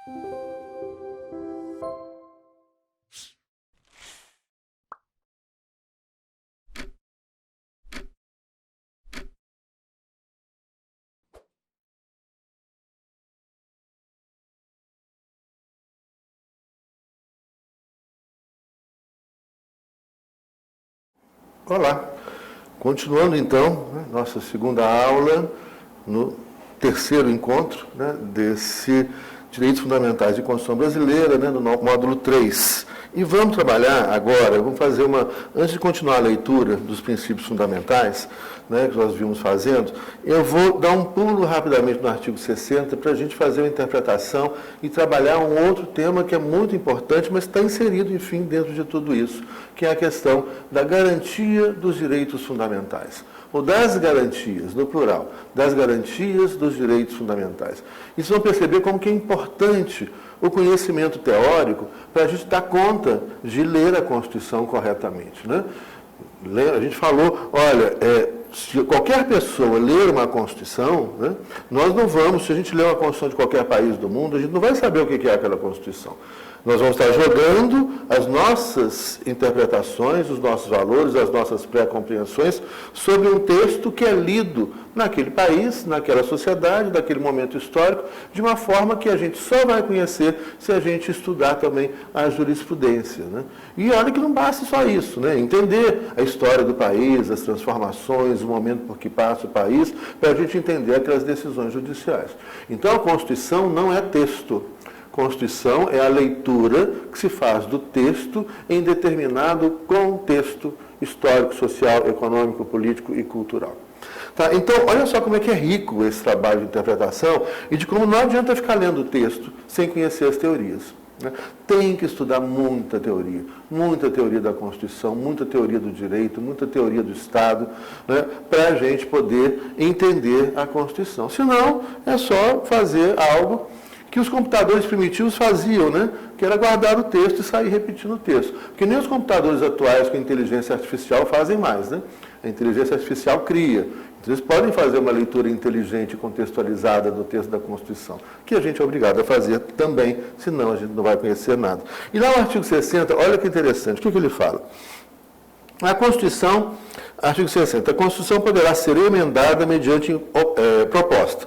Olá, continuando então nossa segunda aula no terceiro encontro desse Direitos Fundamentais de Constituição Brasileira, no módulo 3. E vamos trabalhar agora, vamos fazer antes de continuar a leitura dos princípios fundamentais, que nós vimos fazendo, eu vou dar um pulo rapidamente no artigo 60 para a gente fazer uma interpretação e trabalhar um outro tema que é muito importante, mas está inserido, enfim, dentro de tudo isso, que é a questão da garantia dos direitos fundamentais, ou das garantias, no plural, das garantias dos direitos fundamentais. E vocês vão perceber como que é importante o conhecimento teórico para a gente dar conta de ler a Constituição corretamente. A gente falou, olha, se qualquer pessoa ler uma Constituição, nós não vamos, se a gente ler uma Constituição de qualquer país do mundo, a gente não vai saber o que é aquela Constituição. Nós vamos estar jogando as nossas interpretações, os nossos valores, as nossas pré-compreensões sobre um texto que é lido naquele país, naquela sociedade, naquele momento histórico, de uma forma que a gente só vai conhecer se a gente estudar também a jurisprudência. E olha que não basta só isso, entender a história do país, as transformações, o momento por que passa o país, para a gente entender aquelas decisões judiciais. Então a Constituição não é texto. Constituição é a leitura que se faz do texto em determinado contexto histórico, social, econômico, político e cultural. Tá? Então, olha só como é que é rico esse trabalho de interpretação e de como não adianta ficar lendo o texto sem conhecer as teorias. Tem que estudar muita teoria da Constituição, muita teoria do direito, muita teoria do Estado, para a gente poder entender a Constituição. Senão, é só fazer algo que os computadores primitivos faziam, que era guardar o texto e sair repetindo o texto. Porque nem os computadores atuais com inteligência artificial fazem mais. A inteligência artificial cria. Então, eles podem fazer uma leitura inteligente e contextualizada do texto da Constituição, que a gente é obrigado a fazer também, senão a gente não vai conhecer nada. E lá no artigo 60, olha que interessante, o que ele fala? A Constituição, artigo 60, a Constituição poderá ser emendada mediante proposta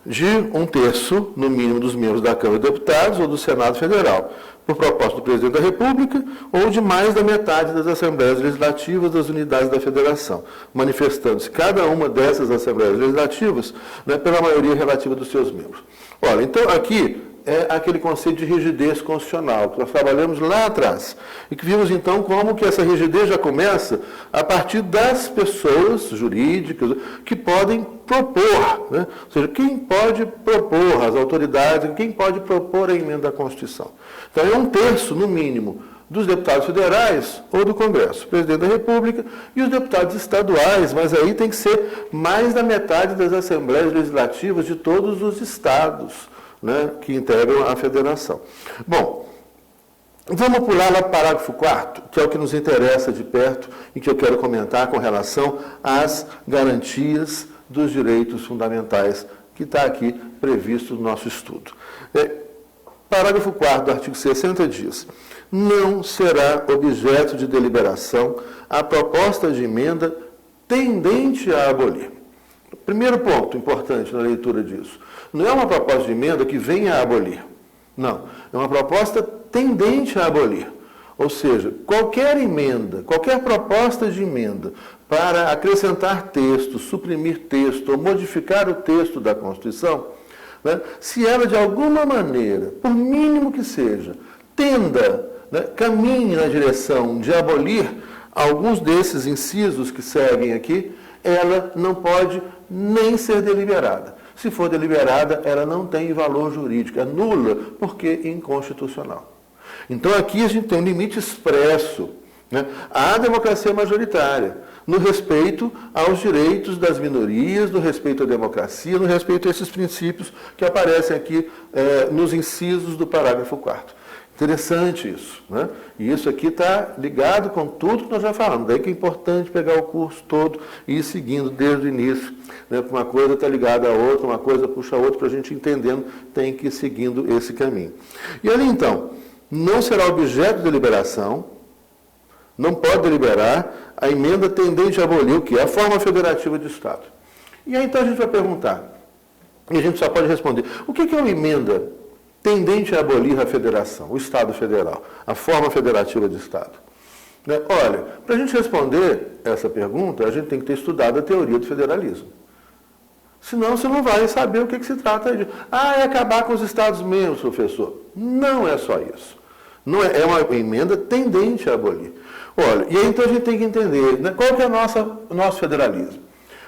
de 1/3, no mínimo, dos membros da Câmara de Deputados ou do Senado Federal, por proposta do Presidente da República, ou de mais da metade das Assembleias Legislativas das unidades da Federação, manifestando-se cada uma dessas Assembleias Legislativas pela maioria relativa dos seus membros. Olha, então aqui é aquele conceito de rigidez constitucional, que nós trabalhamos lá atrás, e que vimos então como que essa rigidez já começa a partir das pessoas jurídicas que podem propor, ou seja, quem pode propor, as autoridades, quem pode propor a emenda à Constituição. Então é 1/3, no mínimo, dos deputados federais ou do Congresso, o Presidente da República e os deputados estaduais, mas aí tem que ser mais da metade das Assembleias Legislativas de todos os estados, que integram a federação. Bom, vamos pular lá para o parágrafo 4º, que é o que nos interessa de perto e que eu quero comentar com relação às garantias dos direitos fundamentais, que está aqui previsto no nosso estudo. Parágrafo 4º do artigo 60 diz: não será objeto de deliberação a proposta de emenda tendente a abolir. Primeiro ponto importante na leitura disso. Não é uma proposta de emenda que venha a abolir. Não. É uma proposta tendente a abolir. Ou seja, qualquer emenda, qualquer proposta de emenda para acrescentar texto, suprimir texto ou modificar o texto da Constituição, se ela de alguma maneira, por mínimo que seja, tenda, caminhe na direção de abolir alguns desses incisos que seguem aqui, ela não pode nem ser deliberada. Se for deliberada, ela não tem valor jurídico, é nula, porque é inconstitucional. Então aqui a gente tem um limite expresso à democracia majoritária, no respeito aos direitos das minorias, no respeito à democracia, no respeito a esses princípios que aparecem aqui nos incisos do parágrafo 4º. Interessante isso, né? E isso aqui está ligado com tudo que nós já falamos. Daí que é importante pegar o curso todo e ir seguindo desde o início. Né? Porque uma coisa está ligada à outra, uma coisa puxa a outra, para a gente entendendo, tem que ir seguindo esse caminho. E ali então, não será objeto de deliberação, não pode deliberar a emenda tendente a abolir o que é a forma federativa de Estado. E aí então a gente vai perguntar, e a gente só pode responder, o que é uma emenda tendente a abolir a federação, o Estado federal, a forma federativa de Estado? Né? Olha, para a gente responder essa pergunta, a gente tem que ter estudado a teoria do federalismo. Senão você não vai saber o que se trata de. É acabar com os Estados-membros, professor. Não é só isso. Não é uma emenda tendente a abolir. Olha, e aí então a gente tem que entender, né, qual que é o nosso federalismo.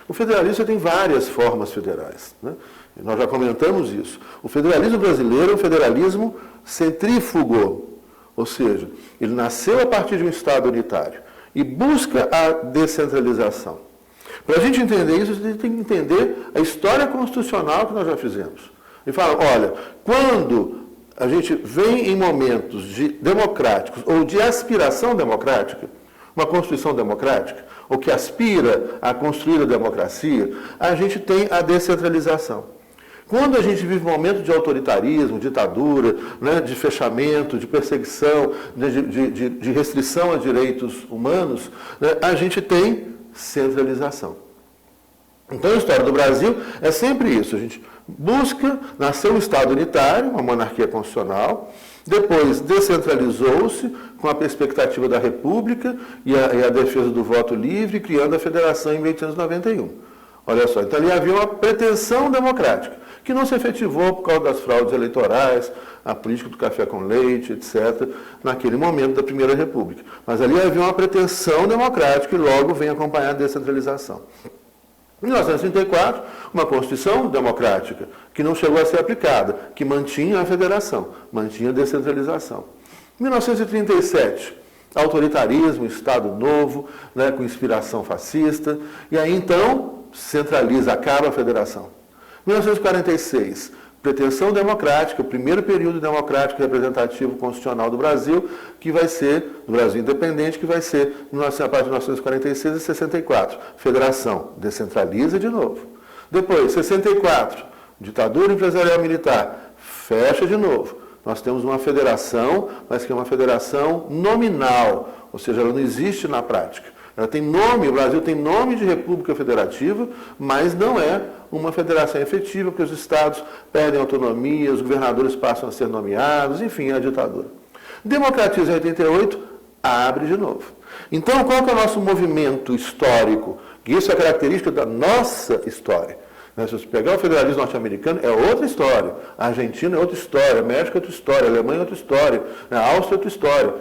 O federalismo tem várias formas federais, né? Nós já comentamos isso. O federalismo brasileiro é um federalismo centrífugo, ou seja, ele nasceu a partir de um Estado unitário e busca a descentralização. Para a gente entender isso, a gente tem que entender a história constitucional que nós já fizemos. E fala, olha, quando a gente vem em momentos democráticos ou de aspiração democrática, uma Constituição democrática, ou que aspira a construir a democracia, a gente tem a descentralização. Quando a gente vive um momento de autoritarismo, ditadura, né, de fechamento, de perseguição, de restrição a direitos humanos, né, a gente tem centralização. Então, a história do Brasil é sempre isso. A gente busca, nasceu um Estado unitário, uma monarquia constitucional, depois descentralizou-se com a perspectiva da República e a defesa do voto livre, criando a Federação em 1891. Olha só, então ali havia uma pretensão democrática, que não se efetivou por causa das fraudes eleitorais, a política do café com leite, etc., naquele momento da Primeira República. Mas ali havia uma pretensão democrática e logo vem acompanhar a descentralização. Em 1934, uma Constituição democrática, que não chegou a ser aplicada, que mantinha a federação, mantinha a descentralização. Em 1937, autoritarismo, Estado novo, né, com inspiração fascista, e aí então centraliza, acaba a federação. 1946, pretensão democrática, o primeiro período democrático representativo constitucional do Brasil, que vai ser, do Brasil independente, que vai ser a partir de 1946 e 64. Federação, descentraliza de novo. Depois, 64, ditadura empresarial militar, fecha de novo. Nós temos uma federação, mas que é uma federação nominal, ou seja, ela não existe na prática. Ela tem nome, o Brasil tem nome de República Federativa, mas não é uma federação efetiva, porque os estados perdem autonomia, os governadores passam a ser nomeados, enfim, é a ditadura. Democratiza em 88, abre de novo. Então, qual que é o nosso movimento histórico? Que isso é característica da nossa história. Se você pegar o federalismo norte-americano, é outra história. A Argentina é outra história, a México é outra história, a Alemanha é outra história, a Áustria é outra história.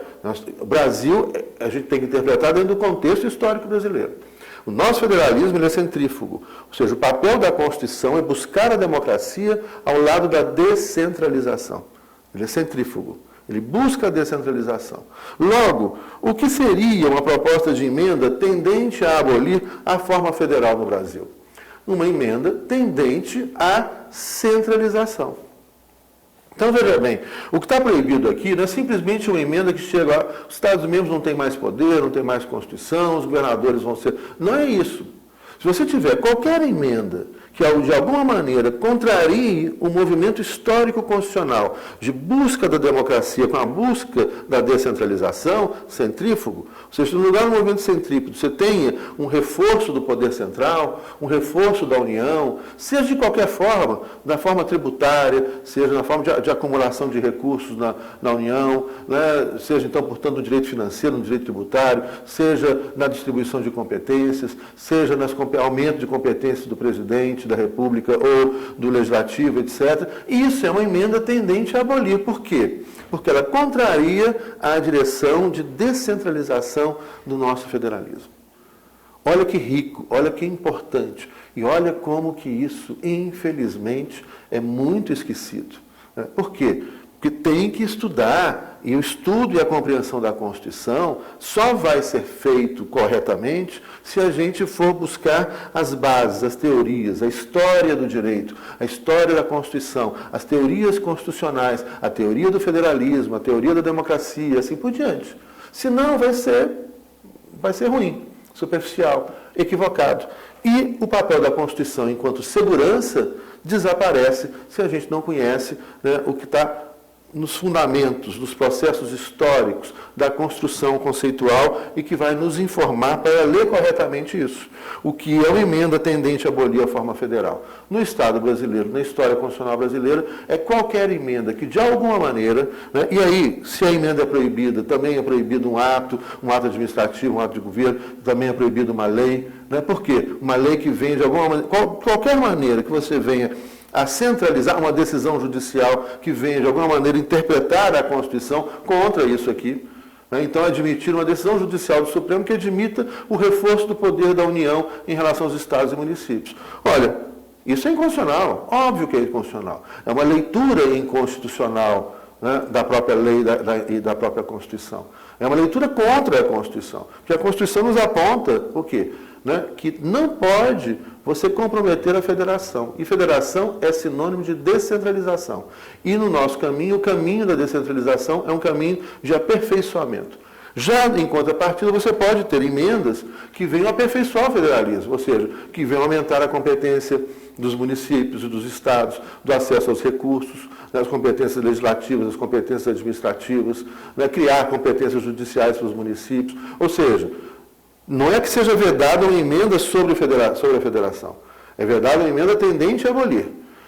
O Brasil, a gente tem que interpretar dentro do contexto histórico brasileiro. O nosso federalismo ele é centrífugo, ou seja, o papel da Constituição é buscar a democracia ao lado da descentralização. Ele é centrífugo, ele busca a descentralização. Logo, o que seria uma proposta de emenda tendente a abolir a forma federal no Brasil? Uma emenda tendente à centralização. Então, veja bem, o que está proibido aqui não é simplesmente uma emenda que chega, os Estados-membros não têm mais poder, não têm mais Constituição, os governadores vão ser... Não é isso. Se você tiver qualquer emenda que, de alguma maneira, contrarie o movimento histórico constitucional de busca da democracia com a busca da descentralização, centrífugo, ou seja, no lugar do movimento centrífugo, você tenha um reforço do poder central, um reforço da União, seja de qualquer forma, da forma tributária, seja na forma de acumulação de recursos na União, né, seja, então, portanto, no direito financeiro, no direito tributário, seja na distribuição de competências, seja no aumento de competências do presidente da República ou do Legislativo, etc. Isso é uma emenda tendente a abolir. Por quê? Porque ela contraria a direção de descentralização do nosso federalismo. Olha que rico, olha que importante. E olha como que isso, infelizmente, é muito esquecido. Por quê? Porque tem que estudar, e o estudo e a compreensão da Constituição só vai ser feito corretamente se a gente for buscar as bases, as teorias, a história do direito, a história da Constituição, as teorias constitucionais, a teoria do federalismo, a teoria da democracia, assim por diante. Senão vai ser ruim, superficial, equivocado. E o papel da Constituição enquanto segurança desaparece se a gente não conhece, né, o que está nos fundamentos, nos processos históricos da construção conceitual e que vai nos informar para ler corretamente isso. O que é uma emenda tendente a abolir a forma federal. No Estado brasileiro, na história constitucional brasileira, é qualquer emenda que, de alguma maneira, né, e aí, se a emenda é proibida, também é proibido um ato administrativo, um ato de governo, também é proibido uma lei. Né? Por quê? Uma lei que vem de alguma maneira, qualquer maneira que você venha a centralizar uma decisão judicial que venha, de alguma maneira, interpretar a Constituição contra isso aqui. Né? Então, admitir uma decisão judicial do Supremo que admita o reforço do poder da União em relação aos estados e municípios. Olha, isso é inconstitucional, óbvio que é inconstitucional. É uma leitura inconstitucional, né, da própria lei e da própria Constituição. É uma leitura contra a Constituição. Porque a Constituição nos aponta o quê? Né, que não pode você comprometer a federação. E federação é sinônimo de descentralização. E no nosso caminho, o caminho da descentralização é um caminho de aperfeiçoamento. Já em contrapartida, você pode ter emendas que venham aperfeiçoar o federalismo, ou seja, que venham aumentar a competência dos municípios e dos estados, do acesso aos recursos, das competências legislativas, das competências administrativas, né, criar competências judiciais para os municípios. Ou seja, não é que seja vedada uma emenda sobre a federação. É vedada uma emenda tendente a abolir.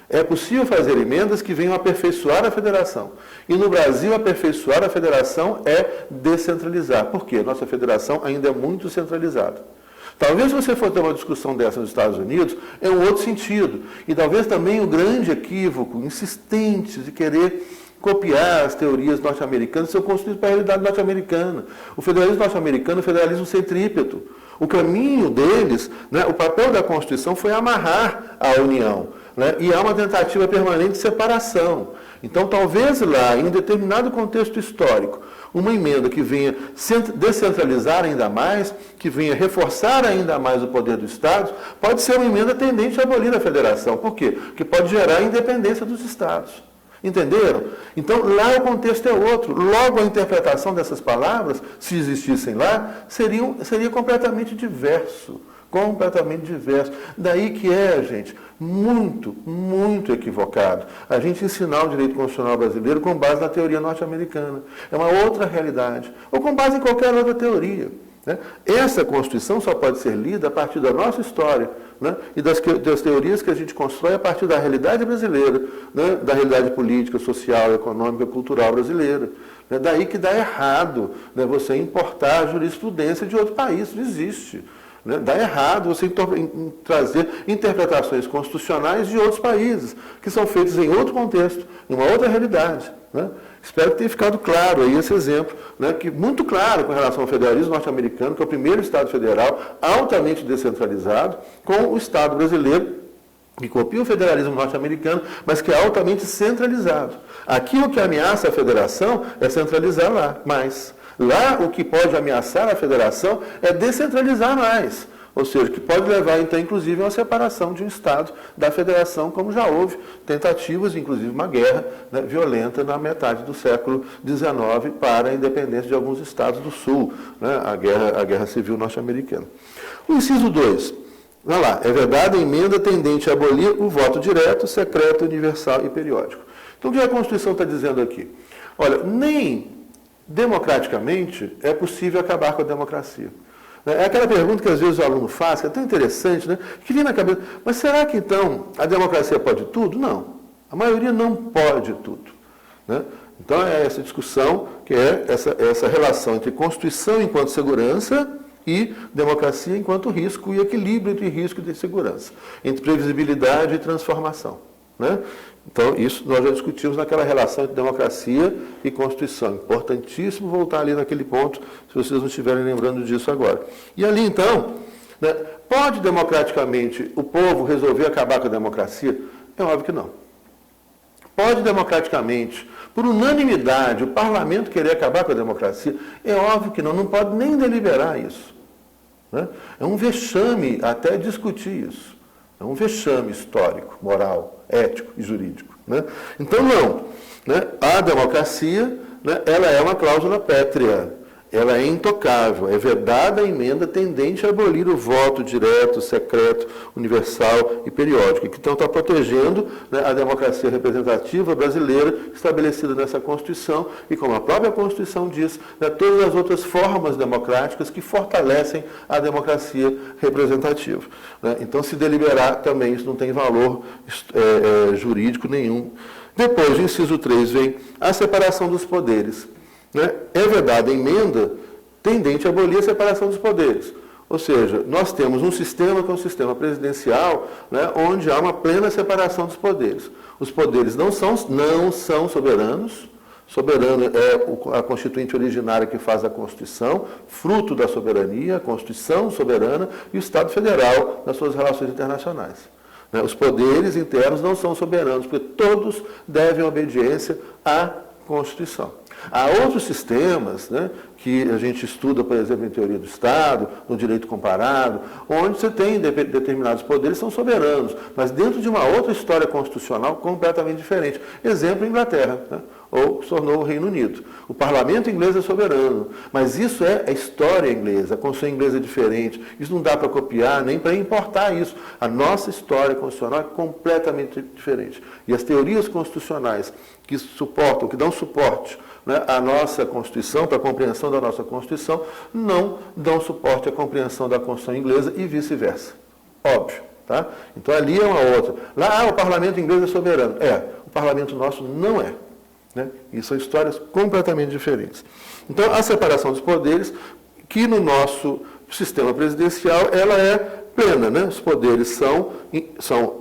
É possível fazer emendas que venham aperfeiçoar a federação. E no Brasil, aperfeiçoar a federação é descentralizar. Por quê? Nossa federação ainda é muito centralizada. Talvez se você for ter uma discussão dessa nos Estados Unidos, é um outro sentido. E talvez também o grande equívoco, insistente de querer copiar as teorias norte-americanas, são construídas para a realidade norte-americana. O federalismo norte-americano é o federalismo centrípeto. O caminho deles, né, o papel da Constituição foi amarrar a União. Né, e há uma tentativa permanente de separação. Então, talvez lá, em um determinado contexto histórico, uma emenda que venha descentralizar ainda mais, que venha reforçar ainda mais o poder do Estado, pode ser uma emenda tendente a abolir a federação. Por quê? Porque pode gerar a independência dos Estados. Entenderam? Então, lá o contexto é outro. Logo, a interpretação dessas palavras, se existissem lá, seria completamente diverso. Completamente diverso. Daí que é, gente, muito, muito equivocado a gente ensinar o direito constitucional brasileiro com base na teoria norte-americana. É uma outra realidade. Ou com base em qualquer outra teoria. Né? Essa Constituição só pode ser lida a partir da nossa história, né? E das teorias que a gente constrói a partir da realidade brasileira, né? Da realidade política, social, econômica, cultural brasileira. Né? Daí que dá errado, né, você importar a jurisprudência de outro país, não existe. Né? Dá errado você trazer interpretações constitucionais de outros países, que são feitas em outro contexto, em uma outra realidade. Né? Espero que tenha ficado claro aí esse exemplo, né, que muito claro com relação ao federalismo norte-americano, que é o primeiro Estado federal altamente descentralizado, com o Estado brasileiro, que copia o federalismo norte-americano, mas que é altamente centralizado. Aqui o que ameaça a federação é centralizar lá, mais. Lá o que pode ameaçar a federação é descentralizar mais. Ou seja, que pode levar, então, inclusive, a uma separação de um Estado da federação, como já houve tentativas, inclusive uma guerra, né, violenta na metade do século XIX para a independência de alguns estados do Sul, né, a guerra civil norte-americana. O inciso 2. Olha lá, é vedada a emenda tendente a abolir o voto direto, secreto, universal e periódico. Então, o que a Constituição está dizendo aqui? Olha, nem democraticamente é possível acabar com a democracia. É aquela pergunta que às vezes o aluno faz, que é tão interessante, né? Que vem na cabeça, mas será que então a democracia pode tudo? Não. A maioria não pode tudo. Né? Então é essa discussão, que é essa relação entre Constituição enquanto segurança e democracia enquanto risco e equilíbrio entre risco e segurança, entre previsibilidade e transformação. Né? Então, isso nós já discutimos naquela relação entre democracia e Constituição. Importantíssimo voltar ali naquele ponto, se vocês não estiverem lembrando disso agora. E ali, então, né, pode democraticamente o povo resolver acabar com a democracia? É óbvio que não. Pode democraticamente, por unanimidade, o parlamento querer acabar com a democracia, é óbvio que não pode nem deliberar isso. Né? É um vexame até discutir isso. É um vexame histórico, moral, ético e jurídico. Né? Então, não. Né? A democracia, né, ela é uma cláusula pétrea. Ela é intocável, é vedada a emenda tendente a abolir o voto direto, secreto, universal e periódico, que então está protegendo, né, a democracia representativa brasileira estabelecida nessa Constituição e, como a própria Constituição diz, né, todas as outras formas democráticas que fortalecem a democracia representativa. Né? Então, se deliberar também, isso não tem valor jurídico nenhum. Depois, do inciso 3, vem a separação dos poderes. É vedada a emenda tendente a abolir a separação dos poderes. Ou seja, nós temos um sistema que é um sistema presidencial, né, onde há uma plena separação dos poderes. Os poderes não são soberanos. Soberano é a constituinte originária que faz a Constituição, fruto da soberania, a Constituição soberana e o Estado Federal nas suas relações internacionais. Os poderes internos não são soberanos, porque todos devem obediência à Constituição. Há outros sistemas, né, que a gente estuda, por exemplo, em teoria do Estado, no direito comparado, onde você tem determinados poderes que são soberanos, mas dentro de uma outra história constitucional completamente diferente. Exemplo, Inglaterra, né, ou se tornou o Reino Unido. O parlamento inglês é soberano, mas isso é a história inglesa, a Constituição inglesa é diferente. Isso não dá para copiar, nem para importar isso. A nossa história constitucional é completamente diferente. E as teorias constitucionais que suportam, que dão suporte, né, à nossa Constituição, para a compreensão da nossa Constituição, não dão suporte à compreensão da Constituição inglesa e vice-versa. Óbvio. Tá? Então ali é uma outra. Lá, o parlamento inglês é soberano. O parlamento nosso não é. Né? E são histórias completamente diferentes. Então, a separação dos poderes, que no nosso sistema presidencial, ela é plena. Né? Os poderes são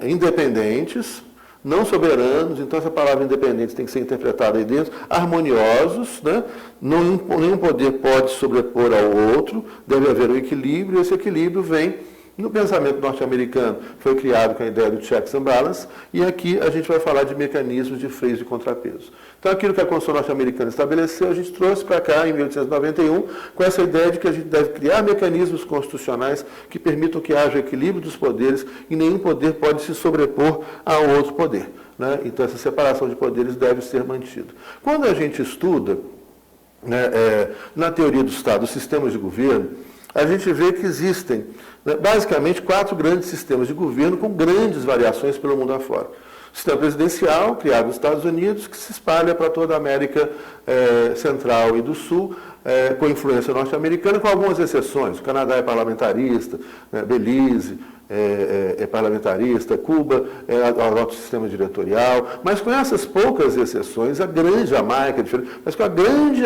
independentes, não soberanos, então essa palavra independente tem que ser interpretada aí dentro, harmoniosos, né? Nenhum poder pode sobrepor ao outro, deve haver um equilíbrio, e esse equilíbrio vem no pensamento norte-americano, foi criado com a ideia do checks and balance, e aqui a gente vai falar de mecanismos de freios e contrapesos. Então, aquilo que a Constituição norte-americana estabeleceu, a gente trouxe para cá, em 1891, com essa ideia de que a gente deve criar mecanismos constitucionais que permitam que haja equilíbrio dos poderes e nenhum poder pode se sobrepor ao outro poder. Né? Então, essa separação de poderes deve ser mantida. Quando a gente estuda, né, na teoria do Estado, os sistemas de governo, a gente vê que existem, né, basicamente 4 grandes sistemas de governo com grandes variações pelo mundo afora. O sistema presidencial, criado nos Estados Unidos, que se espalha para toda a América Central e do Sul, com influência norte-americana, com algumas exceções. O Canadá é parlamentarista, né, Belize é parlamentarista, Cuba adota o sistema diretorial, mas com essas poucas exceções, Jamaica é diferente, mas com a grande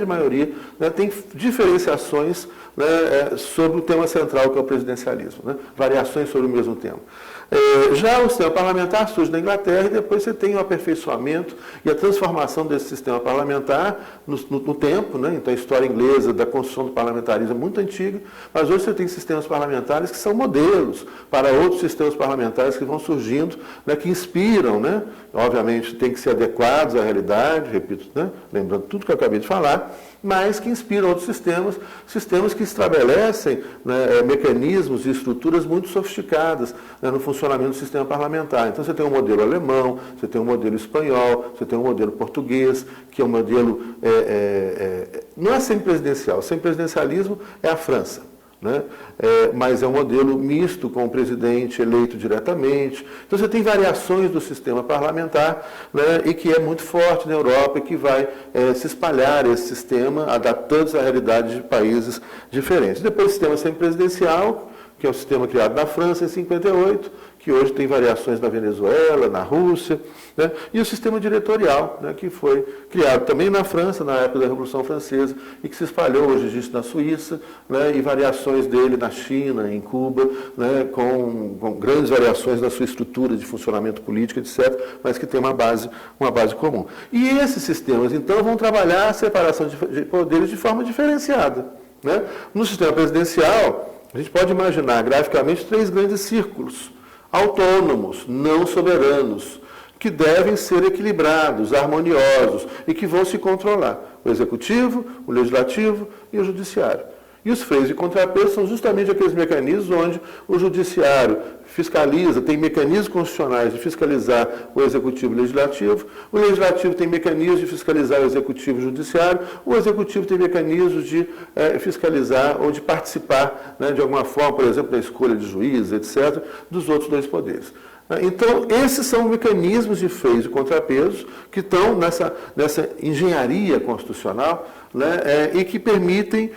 maioria, né, tem diferenciações, né, sobre o tema central, que é o presidencialismo, né, variações sobre o mesmo tema. Já o sistema parlamentar surge na Inglaterra e depois você tem o aperfeiçoamento e a transformação desse sistema parlamentar no tempo, né? Então a história inglesa da construção do parlamentarismo é muito antiga, mas hoje você tem sistemas parlamentares que são modelos para outros sistemas parlamentares que vão surgindo, né, que inspiram, né? Obviamente tem que ser adequados à realidade, repito, né, lembrando tudo que eu acabei de falar, mas que inspiram outros sistemas que estabelecem, né, mecanismos e estruturas muito sofisticadas, né, no funcionamento do sistema parlamentar. Então você tem um modelo alemão, você tem um modelo espanhol, você tem um modelo português, que é um modelo, não é semipresidencial, semipresidencialismo é a França. Né? Mas é um modelo misto com o presidente eleito diretamente. Então você tem variações do sistema parlamentar, né, e que é muito forte na Europa e que vai se espalhar esse sistema, adaptando-se à realidade de países diferentes. Depois o sistema semipresidencial, que é o sistema criado na França em 58, que hoje tem variações na Venezuela, na Rússia, né? E o sistema diretorial, né, que foi criado também na França, na época da Revolução Francesa, e que se espalhou, hoje existe na Suíça, né, e variações dele na China, em Cuba, né, com grandes variações na sua estrutura de funcionamento político, etc., mas que tem uma base comum. E esses sistemas, então, vão trabalhar a separação de poderes de forma diferenciada. Né? No sistema presidencial, a gente pode imaginar graficamente 3 grandes círculos autônomos, não soberanos, que devem ser equilibrados, harmoniosos e que vão se controlar. O Executivo, o Legislativo e o Judiciário. E os freios e contrapesos são justamente aqueles mecanismos onde o Judiciário fiscaliza, tem mecanismos constitucionais de fiscalizar o Executivo e o Legislativo, o Legislativo tem mecanismos de fiscalizar o Executivo e o Judiciário, o Executivo tem mecanismos de fiscalizar ou de participar, né, de alguma forma, por exemplo, da escolha de juízes, etc., dos outros dois poderes. Então, esses são mecanismos de freios e contrapesos que estão nessa engenharia constitucional, né, e que permitem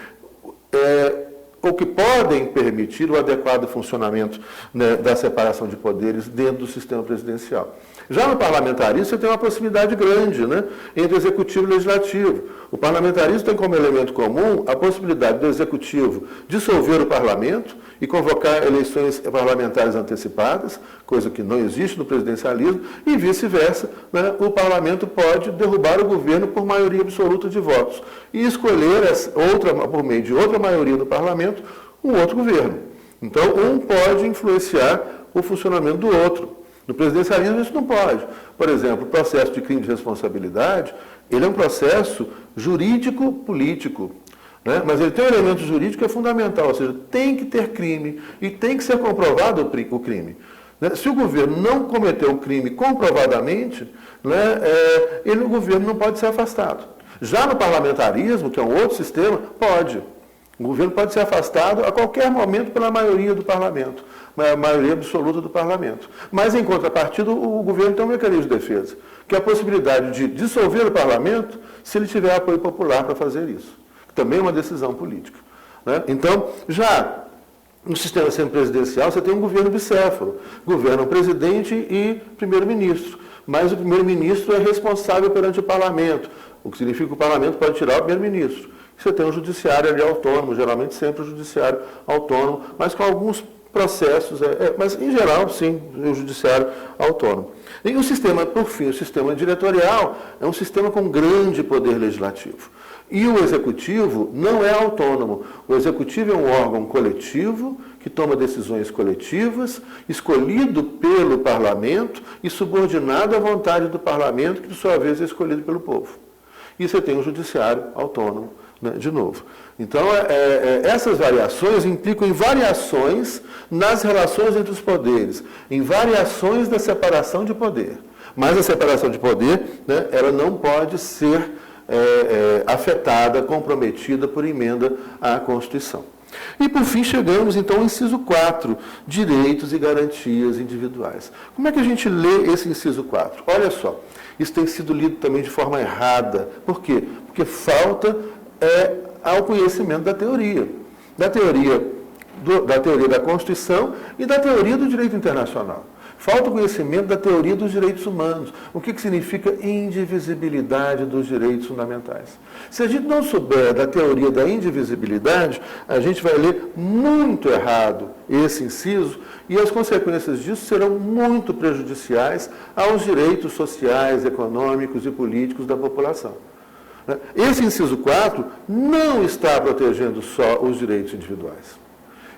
ou que podem permitir o adequado funcionamento, né, da separação de poderes dentro do sistema presidencial. Já no parlamentarismo, você tem uma proximidade grande, né, entre executivo e legislativo. O parlamentarismo tem como elemento comum a possibilidade do executivo dissolver o parlamento e convocar eleições parlamentares antecipadas, coisa que não existe no presidencialismo, e vice-versa, né, o parlamento pode derrubar o governo por maioria absoluta de votos e escolher, por meio de outra maioria do parlamento, um outro governo. Então, um pode influenciar o funcionamento do outro. No presidencialismo isso não pode. Por exemplo, o processo de crime de responsabilidade, ele é um processo jurídico-político, né? Mas ele tem um elemento jurídico que é fundamental, ou seja, tem que ter crime e tem que ser comprovado o crime. Né? Se o governo não cometeu o crime comprovadamente, né, o governo não pode ser afastado. Já no parlamentarismo, que é um outro sistema, pode. O governo pode ser afastado a qualquer momento pela maioria do parlamento, a maioria absoluta do parlamento. Mas, em contrapartida, o governo tem um mecanismo de defesa, que é a possibilidade de dissolver o parlamento se ele tiver apoio popular para fazer isso. Também é uma decisão política. Né? Então, já no sistema semipresidencial, você tem um governo bicéfalo. Governa o presidente e primeiro-ministro. Mas o primeiro-ministro é responsável perante o parlamento, o que significa que o parlamento pode tirar o primeiro-ministro. Você tem um judiciário ali autônomo, geralmente sempre o judiciário autônomo, mas com alguns processos, mas em geral, sim, o judiciário autônomo. E o sistema, por fim, o sistema diretorial é um sistema com grande poder legislativo. E o executivo não é autônomo. O executivo é um órgão coletivo que toma decisões coletivas, escolhido pelo parlamento e subordinado à vontade do parlamento, que por sua vez é escolhido pelo povo. E você tem um judiciário autônomo, né, de novo. Então, essas variações implicam em variações nas relações entre os poderes, em variações da separação de poder. Mas a separação de poder, né, ela não pode ser afetada, comprometida por emenda à Constituição. E, por fim, chegamos, então, ao inciso 4, direitos e garantias individuais. Como é que a gente lê esse inciso 4? Olha só, isso tem sido lido também de forma errada. Por quê? Porque falta ao conhecimento da teoria da Constituição e da teoria do direito internacional. Falta o conhecimento da teoria dos direitos humanos. O que significa indivisibilidade dos direitos fundamentais? Se a gente não souber da teoria da indivisibilidade, a gente vai ler muito errado esse inciso e as consequências disso serão muito prejudiciais aos direitos sociais, econômicos e políticos da população. Esse inciso 4 não está protegendo só os direitos individuais.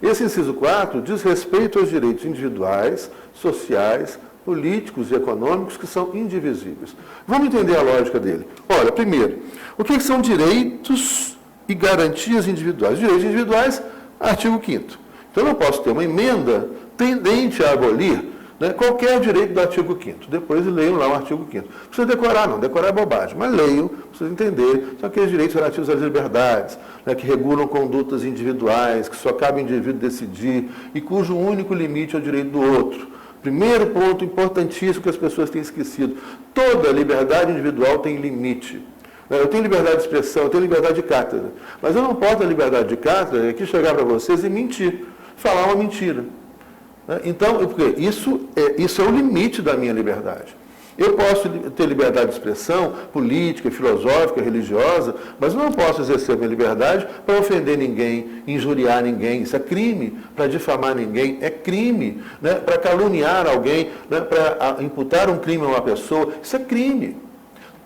Esse inciso 4 diz respeito aos direitos individuais, sociais, políticos e econômicos que são indivisíveis. Vamos entender a lógica dele. Olha, primeiro, o que são direitos e garantias individuais? Direitos individuais, artigo 5º. Então, eu não posso ter uma emenda tendente a abolir, né, qualquer direito do artigo 5º. Depois leiam lá o artigo 5º. Não precisa decorar, não. Decorar é bobagem. Mas leiam, precisa entender. São aqueles direitos relativos às liberdades, né, que regulam condutas individuais, que só cabe ao indivíduo decidir e cujo único limite é o direito do outro. Primeiro ponto importantíssimo que as pessoas têm esquecido. Toda liberdade individual tem limite. Eu tenho liberdade de expressão, eu tenho liberdade de cátedra. Mas eu não posso ter liberdade de cátedra aqui chegar para vocês e mentir. Falar uma mentira. Então, isso é o limite da minha liberdade. Eu posso ter liberdade de expressão política, filosófica, religiosa, mas não posso exercer a minha liberdade para ofender ninguém, injuriar ninguém. Isso é crime. Para difamar ninguém é crime. Né? Para caluniar alguém, né? Para imputar um crime a uma pessoa, isso é crime.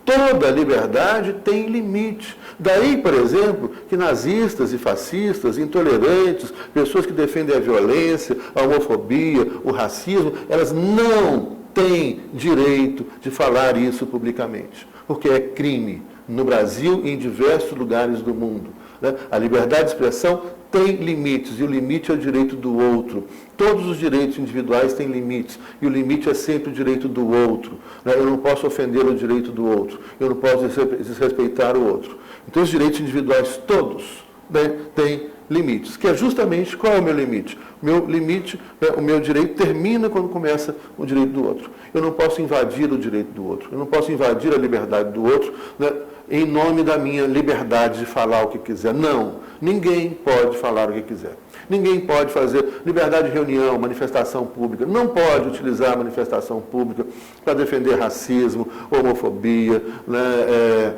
Toda liberdade tem limite. Daí, por exemplo, que nazistas e fascistas, intolerantes, pessoas que defendem a violência, a homofobia, o racismo, elas não tem direito de falar isso publicamente, porque é crime no Brasil e em diversos lugares do mundo. Né? A liberdade de expressão tem limites, e o limite é o direito do outro. Todos os direitos individuais têm limites, e o limite é sempre o direito do outro. Né? Eu não posso ofender o direito do outro, eu não posso desrespeitar o outro. Então, os direitos individuais todos, né, têm limites, que é justamente qual é o meu limite? O meu limite, né, o meu direito termina quando começa o direito do outro. Eu não posso invadir o direito do outro, eu não posso invadir a liberdade do outro, né, em nome da minha liberdade de falar o que quiser. Não, ninguém pode falar o que quiser. Ninguém pode fazer liberdade de reunião, manifestação pública. Não pode utilizar a manifestação pública para defender racismo, homofobia, né,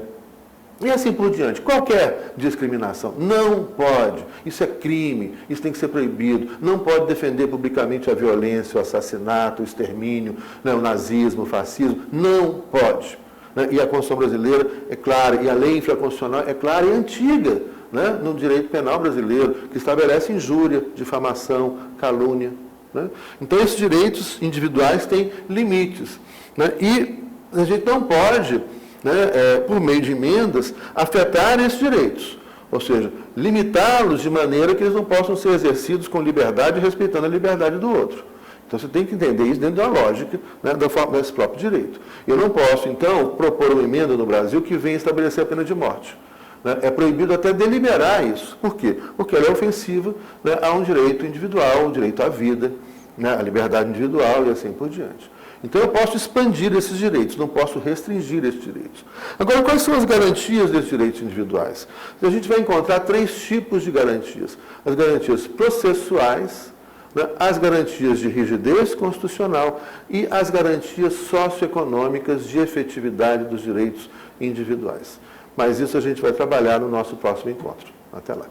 e assim por diante. Qualquer discriminação. Não pode. Isso é crime. Isso tem que ser proibido. Não pode defender publicamente a violência, o assassinato, o extermínio, né, o nazismo, o fascismo. Não pode. Né? E a Constituição brasileira é clara, e a lei infraconstitucional é clara e antiga, né, no direito penal brasileiro, que estabelece injúria, difamação, calúnia. Né? Então, esses direitos individuais têm limites. Né? E a gente não pode, né, por meio de emendas, afetar esses direitos. Ou seja, limitá-los de maneira que eles não possam ser exercidos com liberdade, respeitando a liberdade do outro. Então, você tem que entender isso dentro da lógica, né, desse próprio direito. Eu não posso, então, propor uma emenda no Brasil que venha estabelecer a pena de morte. Né? É proibido até deliberar isso. Por quê? Porque ela é ofensiva, né, a um direito individual, um direito à vida, né, à liberdade individual e assim por diante. Então, eu posso expandir esses direitos, não posso restringir esses direitos. Agora, quais são as garantias desses direitos individuais? A gente vai encontrar 3 tipos de garantias. As garantias processuais, né, as garantias de rigidez constitucional e as garantias socioeconômicas de efetividade dos direitos individuais. Mas isso a gente vai trabalhar no nosso próximo encontro. Até lá.